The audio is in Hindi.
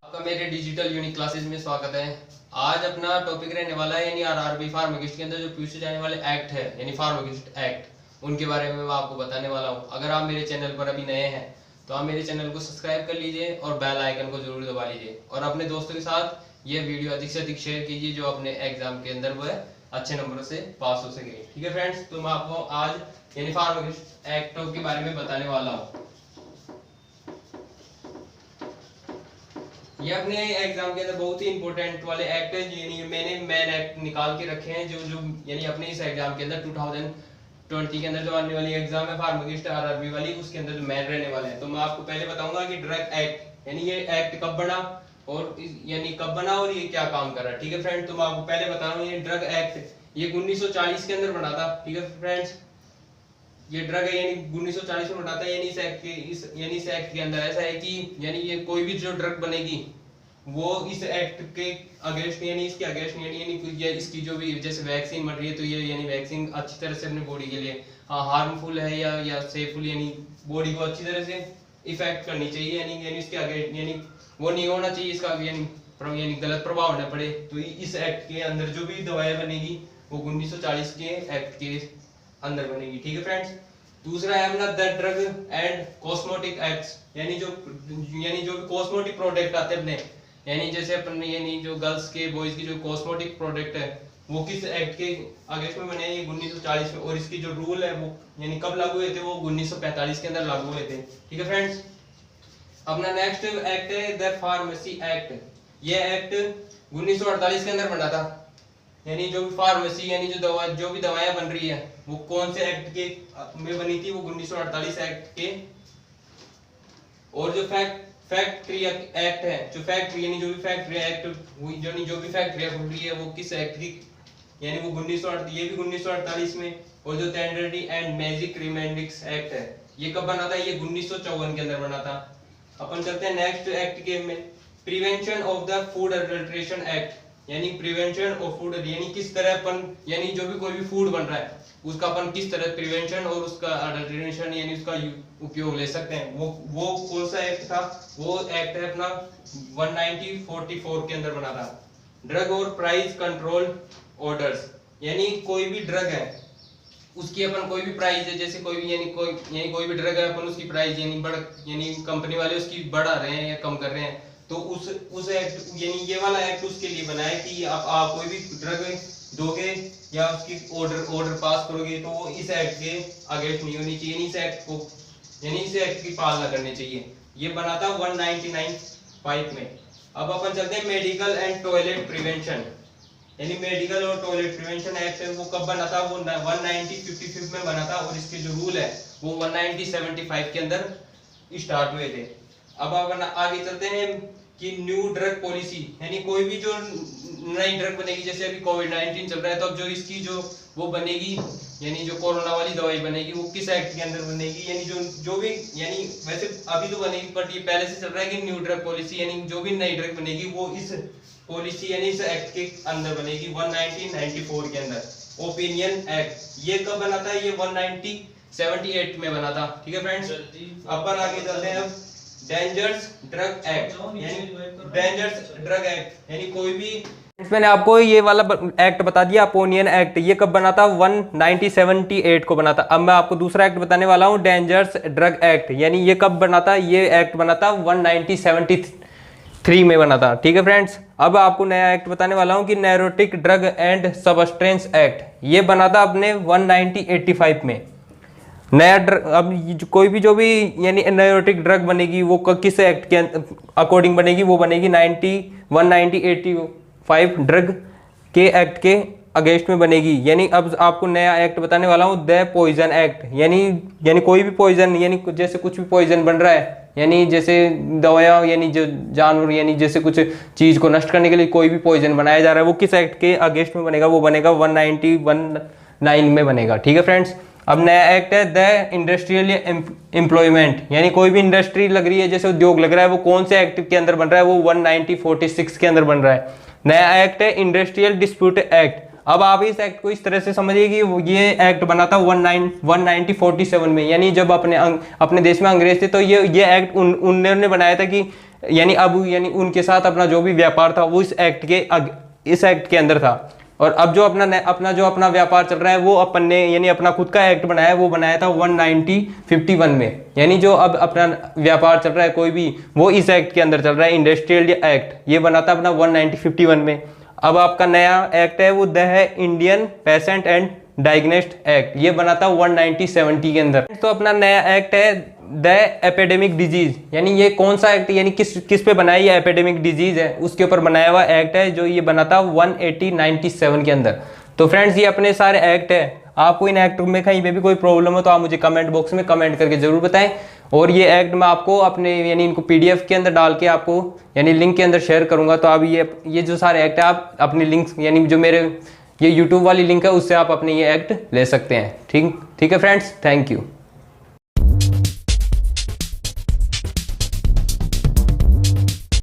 आपका मेरे डिजिटल यूनिक क्लासेस में स्वागत है। आज अपना टॉपिक रहने वाला है यानी आरआरबी फार्मासिस्ट के अंदर जो पूछे जाने वाले एक्ट है यानी फार्मासिस्ट एक्ट, उनके बारे में मैं आपको बताने वाला हूँ। अगर आप मेरे चैनल पर अभी नए हैं तो आप मेरे चैनल को सब्सक्राइब कर लीजिए और बेल आइकन को जरूर दबा लीजिए और अपने दोस्तों के साथ ये वीडियो अधिक से अधिक शेयर कीजिए जो अपने एग्जाम के अंदर वह अच्छे नंबरों से पास हो सके। ठीक है फ्रेंड्स, तो मैं आपको आज यानी फार्मासिस्ट एक्ट के बारे में बताने वाला हूँ। ये अपने एग्जाम के अंदर बहुत ही इंपॉर्टेंट वाले एक्ट है, यानी मैंने मेन एक्ट निकाल के रखे हैं जो यानी अपने इस एग्जाम के अंदर 2020 के अंदर जो आने वाली एग्जाम है फार्मासिस्ट आरआरबी वाली, उसके अंदर जो मेन रहने वाले हैं। तो मैं आपको पहले बताऊंगा कि ड्रग एक्ट यानी ये एक्ट कब बना और यानी कब बना और ये क्या काम कर रहा है। ठीक है फ्रेंड, तो मैं आपको पहले बता रहा हूँ ये ड्रग एक्ट ये 1940 के अंदर बना था। ठीक है फ्रेंड्स, ये ड्रग है यानी 1940 में बनाता है। यानी इस एक्ट के अंदर ऐसा है कि यानी ये कोई भी जो ड्रग बनेगी वो इस एक्ट के अगेंस्ट यानी इसके अगेंस्ट यानी इसकी जो भी जैसे वैक्सीन बन रही है तो ये यानी वैक्सीन अच्छी तरह से अपने बॉडी के लिए हार्मफुल है या सेफुल यानी बॉडी को अच्छी तरह से इफेक्ट करनी चाहिए यानी इसके अगेंस्ट यानी वो नहीं होना चाहिए इसका यानी गलत प्रभाव न पड़े। तो इस एक्ट के अंदर जो भी दवाएं बनेगी वो 1940 के एक्ट के अंदर बनेगी। ठीक है फ्रेंड्स, दूसरा है अपना the drug and cosmetic acts यानी जो भी कॉस्मेटिक प्रोडक्ट आते हैं अपने यानी जैसे अपन यानी जो गर्ल्स के बॉयज की जो कॉस्मेटिक प्रोडक्ट है वो किस एक्ट के अगेंस्ट में बने हैं 1940 में, और इसकी जो रूल है वो यानी कब लागू हुए थे वो 1945 के अंदर लागू हुए थे। ठीक है फ्रेंड्स, अपना नेक्स्ट एक्ट है द फार्मेसी एक्ट। ये एक्ट 1948 के अंदर बना था। यानी जो भी फार्मेसी यानी जो भी दवाएं बन रही है वो कौन से एक्ट के में बनी थी, वो 1948 एक्ट के। और जो फैक्ट्री एक्ट है, जो फैक्ट्री यानी जो भी फैक्ट्री एक्ट जो भी फैक्ट्री खुल रही है वो किस एक्ट की यानी वो 1948 में। और जो टेंडरली एंड मैजिक रिमेडिक्स एक्ट है ये कब बना था, ये 1954 के अंदर बना था। अपन चलते हैं नेक्स्ट एक्ट के में, prevention of the food adulteration act यानी प्रिवेंशन ऑफ फूड यानी किस तरह अपन यानी जो भी कोई भी फूड बन रहा है उसका अपन किस तरह प्रिवेंशन और उसका अडल्ट्रेशन यानी उसका उपयोग ले सकते हैं। वो कौन सा एक्ट था, वो एक्ट है अपना 1944 के अंदर बना था। ड्रग और प्राइस कंट्रोल ऑर्डर्स यानी कोई भी ड्रग है उसकी अपन कोई भी प्राइस है जैसे कोई भी यानी कोई भी ड्रग है अपन उसकी प्राइस यानी कंपनी वाले उसकी बढ़ा रहे हैं या कम कर रहे हैं तो उस एक्ट यानी ये वाला एक्ट उसके लिए बना है कि आप कोई भी ड्रग दोगे या उसकी ऑर्डर पास करोगे तो वो इस एक्ट के अगेंस्ट नहीं होनी चाहिए, इस एक्ट की पालना करनी चाहिए। ये बना था 1995 में। अब अपन चलते हैं मेडिकल एंड टॉयलेट प्रिवेंशन यानी मेडिकल और टॉयलेट प्रिवेंशन एक्ट है वो कब बना था, वो 1955 में बना था और इसके जो रूल है वो 1975 के अंदर स्टार्ट हुए थे। अब अपन आगे चलते हैं कि न्यू ड्रग पॉलिसी यानी कोई भी जो नई ड्रग बनेगी जैसे अभी कोविड-19 चल रहा है तो अब जो इसकी जो वो बनेगी यानी जो कोरोना वाली दवाई बनेगी वो किस एक्ट के अंदर बनेगी यानी जो भी यानी वैसे अभी तो बनेगी बट ये पहले से चल रहा है कि न्यू ड्रग पॉलिसी यानी जो भी नई ड्रग बनेगी वो इस पॉलिसी यानी इस एक्ट के अंदर बनेगी 1994 के अंदर। ओपिनियन एक्ट ये कब बना था, ये 1978 में बना था। ठीक है फ्रेंड्स, अपन आगे चलते हैं अब डेंजरस ड्रग एक्ट यानी कोई भी मैंने आपको ये वाला एक्ट बता दिया अपोनियन एक्ट, ये कब बना था 1978 को बना था। अब मैं आपको दूसरा एक्ट बताने वाला हूँ डेंजरस ड्रग एक्ट यानी ये कब बना था, ये एक्ट बना था 1973 में बना था। ठीक है फ्रेंड्स, अब आपको नया एक्ट बताने वाला हूँ कि नैरोटिक ड्रग एंड सब्सटेंस एक्ट, ये बना था अपने 1985 में। नया ड्रग अब कोई भी जो भी यानी नैरोटिक ड्रग बनेगी वो किस एक्ट के अकॉर्डिंग बनेगी, वो बनेगी 1985 ड्रग के एक्ट के अगेंस्ट में बनेगी। यानी अब आपको नया एक्ट बताने वाला हूँ द पॉइजन एक्ट यानी कोई भी पॉइजन यानी जैसे कुछ भी पॉइजन बन रहा है यानी जैसे दवाया यानी जो जानवर यानी जैसे कुछ चीज को नष्ट करने के लिए कोई भी पॉइजन बनाया जा रहा है वो किस एक्ट के अगेंस्ट में बनेगा, वो बनेगा 1919 में बनेगा। ठीक है फ्रेंड्स, अब नया एक्ट है द इंडस्ट्रियल एम्प्लॉयमेंट यानी कोई भी इंडस्ट्री लग रही है जैसे उद्योग लग रहा है वो कौन से एक्ट के अंदर बन रहा है, वो 1946 के अंदर बन रहा है। नया एक्ट है इंडस्ट्रियल डिस्प्यूट एक्ट। अब आप इस एक्ट को इस तरह से समझिए कि ये एक्ट बना था 1947 में, यानी जब अपने देश में अंग्रेज थे तो ये एक्ट उन्होंने बनाया था कि यानी अब यानी उनके साथ अपना जो भी व्यापार था वो इस एक्ट के अंदर था। और अब जो अपना व्यापार चल रहा है वो अपन ने यानी अपना खुद का एक्ट बनाया, वो बनाया था 1951 में। यानी जो अब अपना व्यापार चल रहा है कोई भी, वो इस एक्ट के अंदर चल रहा है, इंडस्ट्रियल एक्ट, ये बना था अपना 1951 में। अब आपका नया एक्ट है वो है इंडियन पेशेंट एंड डायग्नोस्ट एक्ट, ये बना था 1970 के अंदर। तो अपना नया एक्ट है द एपिडेमिक डिजीज, यानी ये कौन सा एक्ट, यानी किस पे बनाया, ये एपिडेमिक डिजीज है उसके ऊपर बनाया हुआ एक्ट है, जो ये बना था 1897 के अंदर। तो फ्रेंड्स ये अपने सारे एक्ट है। आपको इन एक्ट में कहीं पे भी कोई प्रॉब्लम हो तो आप मुझे कमेंट बॉक्स में कमेंट करके जरूर बताएं। और ये एक्ट मैं आपको अपने यानी इनको PDF के अंदर डाल के आपको यानी लिंक के अंदर शेयर करूंगा। तो आप ये जो सारे एक्ट है आप अपने लिंक्स यानी जो मेरे ये YouTube वाली लिंक है उससे आप अपने ये एक्ट ले सकते हैं। ठीक है फ्रेंड्स, थैंक यू।